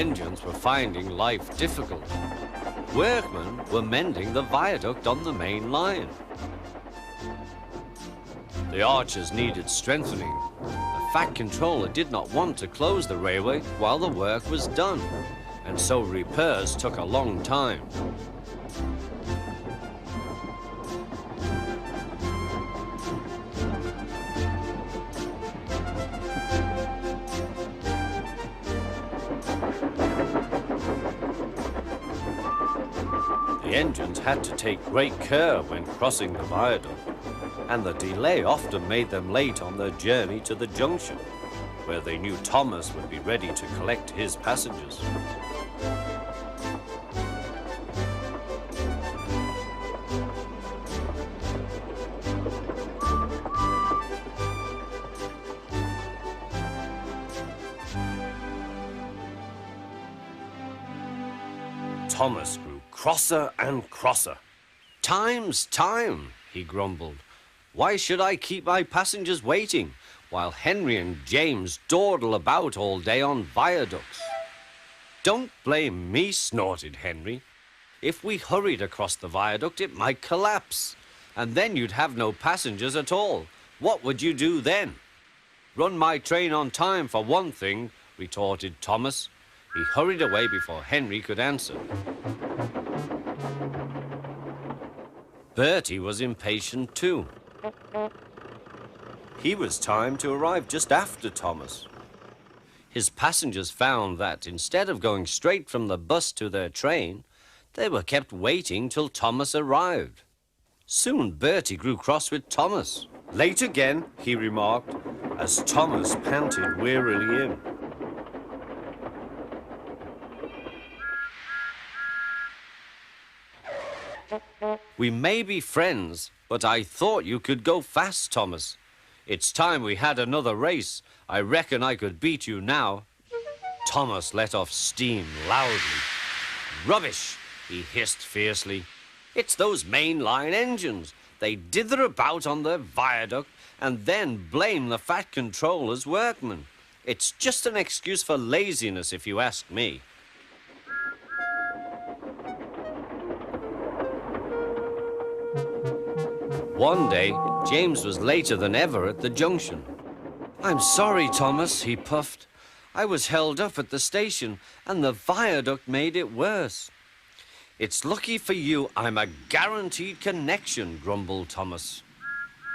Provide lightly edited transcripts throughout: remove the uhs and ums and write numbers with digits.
engines were finding life difficult. Workmen were mending the viaduct on the main line. The arches needed strengthening. The Fat Controller did not want to close the railway while the work was done, and so repairs took a long time. The engines had to take great care when crossing the viaduct, and the delay often made them late on their journey to the junction, where they knew Thomas would be ready to collect his passengers. Thomas grew crosser and crosser. "Time's time," he grumbled. "Why should I keep my passengers waiting while Henry and James dawdle about all day on viaducts?" "Don't blame me," snorted Henry. "If we hurried across the viaduct, it might collapse, and then you'd have no passengers at all. What would you do then?" "Run my train on time, for one thing," retorted Thomas. He hurried away before Henry could answer. Bertie was impatient too. He was timed to arrive just after Thomas. His passengers found that instead of going straight from the bus to their train, they were kept waiting till Thomas arrived. Soon Bertie grew cross with Thomas. "Late again," he remarked, as Thomas panted wearily in. "We may be friends, but I thought you could go fast, Thomas. It's time we had another race. I reckon I could beat you now." Thomas let off steam loudly. "Rubbish," he hissed fiercely. "It's those mainline engines. They dither about on their viaduct and then blame the Fat Controller's workmen. It's just an excuse for laziness, if you ask me." One day, James was later than ever at the junction. "I'm sorry, Thomas," he puffed. "I was held up at the station, and the viaduct made it worse." "It's lucky for you I'm a guaranteed connection," grumbled Thomas.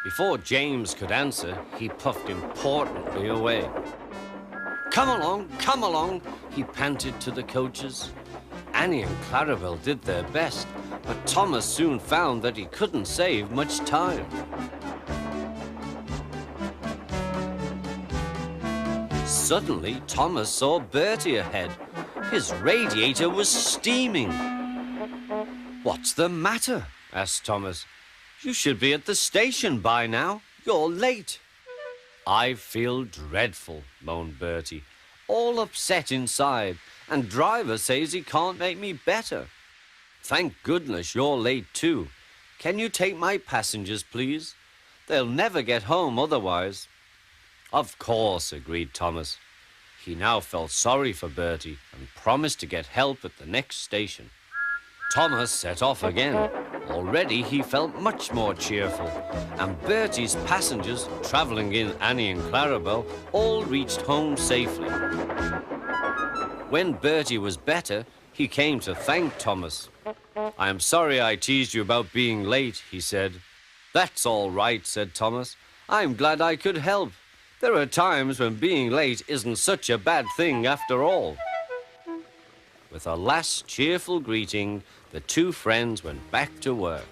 Before James could answer, he puffed importantly away. Come along," he panted to the coaches. Annie and Clarabel did their best, but Thomas soon found that he couldn't save much time. Suddenly, Thomas saw Bertie ahead. His radiator was steaming. "What's the matter?" asked Thomas. "You should be at the station by now. You're late." "I feel dreadful," moaned Bertie. "All upset inside, and driver says he can't make me better." "Thank goodness you're late too. Can you take my passengers, please? They'll never get home otherwise." "Of course," agreed Thomas. He now felt sorry for Bertie and promised to get help at the next station. Thomas set off again. Already he felt much more cheerful, and Bertie's passengers, travelling in Annie and Clarabel, all reached home safely. When Bertie was better, he came to thank Thomas. "I am sorry I teased you about being late," he said. "That's all right," said Thomas. "I'm glad I could help. There are times when being late isn't such a bad thing after all." With a last cheerful greeting, the two friends went back to work.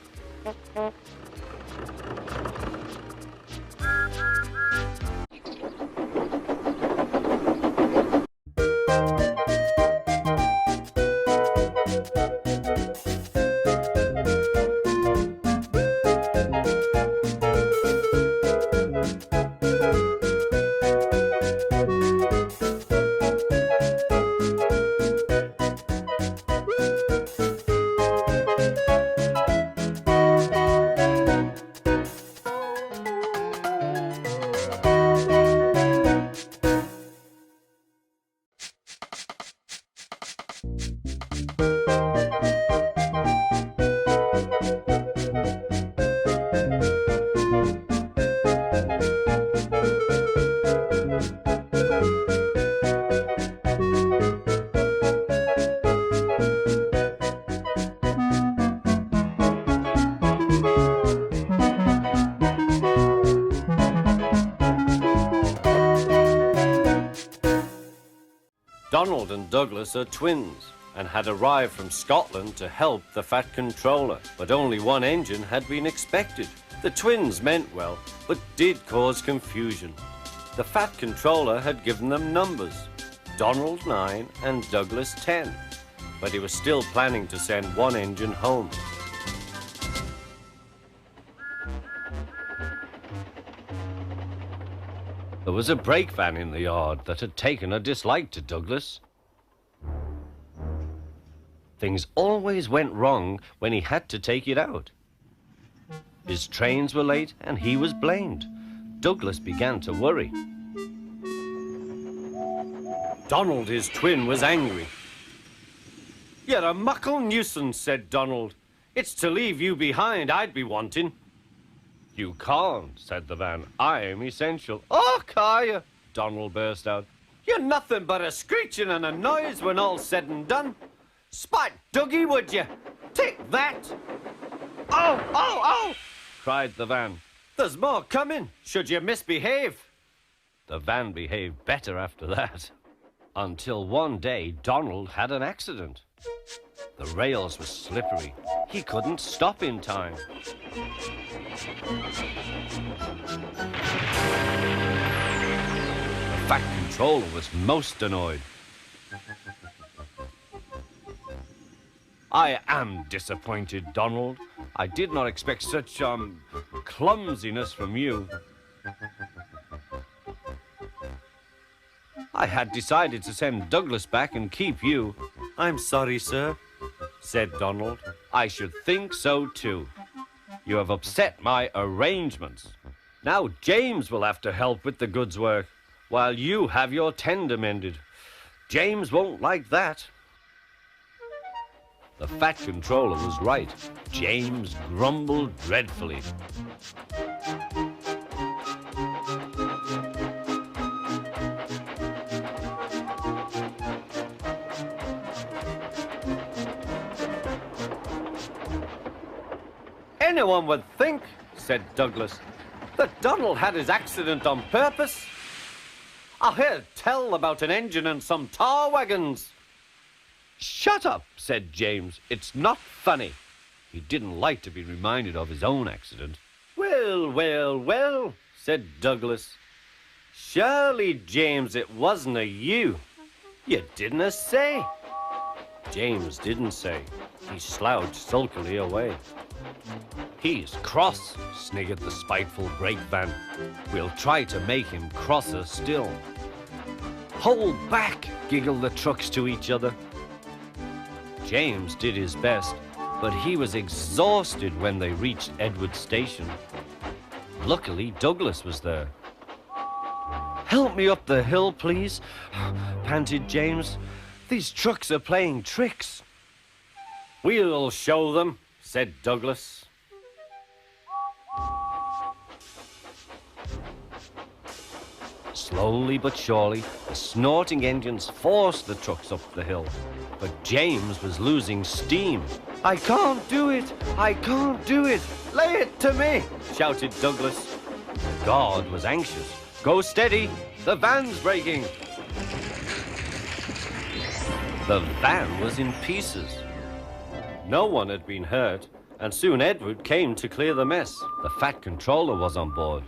Donald and Douglas are twins and had arrived from Scotland to help the Fat Controller, but only one engine had been expected. The twins meant well, but did cause confusion. The Fat Controller had given them numbers, Donald 9 and Douglas 10, but he was still planning to send one engine home. There was a brake van in the yard that had taken a dislike to Douglas. Things always went wrong when he had to take it out. His trains were late and he was blamed. Douglas began to worry. Donald, his twin, was angry. "You're a muckle nuisance," said Donald. "It's to leave you behind I'd be wanting." "You can't," said the van. "I'm essential." "Oh, Kaya!" Donald burst out. "You're nothing but a screeching and a noise when all's said and done. Spite Dougie, would you? Take that!" "Oh, oh, oh!" cried the van. "There's more coming, should you misbehave." The van behaved better after that. Until one day, Donald had an accident. The rails were slippery. He couldn't stop in time. The Fat Controller was most annoyed. "I am disappointed, Donald. I did not expect such, clumsiness from you. I had decided to send Douglas back and keep you." "I'm sorry, sir," said Donald. "I should think so too. You have upset my arrangements. Now James will have to help with the goods work, while you have your tender mended. James won't like that." The Fat Controller was right. James grumbled dreadfully. "Anyone would think," said Douglas, "that Donald had his accident on purpose. I heard tell about an engine and some tar wagons." "Shut up," said James. "It's not funny." He didn't like to be reminded of his own accident. "Well, well, well," said Douglas. "Surely, James, it wasn't a you. You didn't say." James didn't say. He slouched sulkily away. "He's cross," sniggered the spiteful brake van. "We'll try to make him crosser still." "Hold back," giggled the trucks to each other. James did his best, but he was exhausted when they reached Edward Station. Luckily, Douglas was there. "Help me up the hill, please," panted James. "These trucks are playing tricks." "We'll show them," said Douglas. Slowly but surely, the snorting engines forced the trucks up the hill. But James was losing steam. "I can't do it! I can't do it! Lay it to me!" shouted Douglas. The guard was anxious. "Go steady! The van's breaking!" The van was in pieces. No one had been hurt, and soon Edward came to clear the mess. The Fat Controller was on board.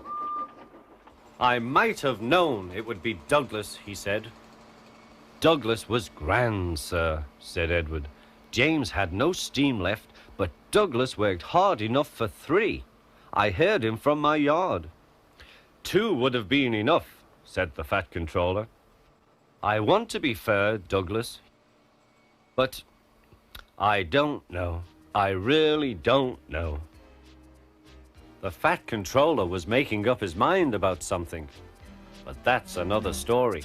"I might have known it would be Douglas," he said. "Douglas was grand, sir," said Edward. "James had no steam left, but Douglas worked hard enough for 3. I heard him from my yard." "2 would have been enough," said the Fat Controller. "I want to be fair, Douglas, but I don't know. I really don't know." The Fat Controller was making up his mind about something, but that's another story.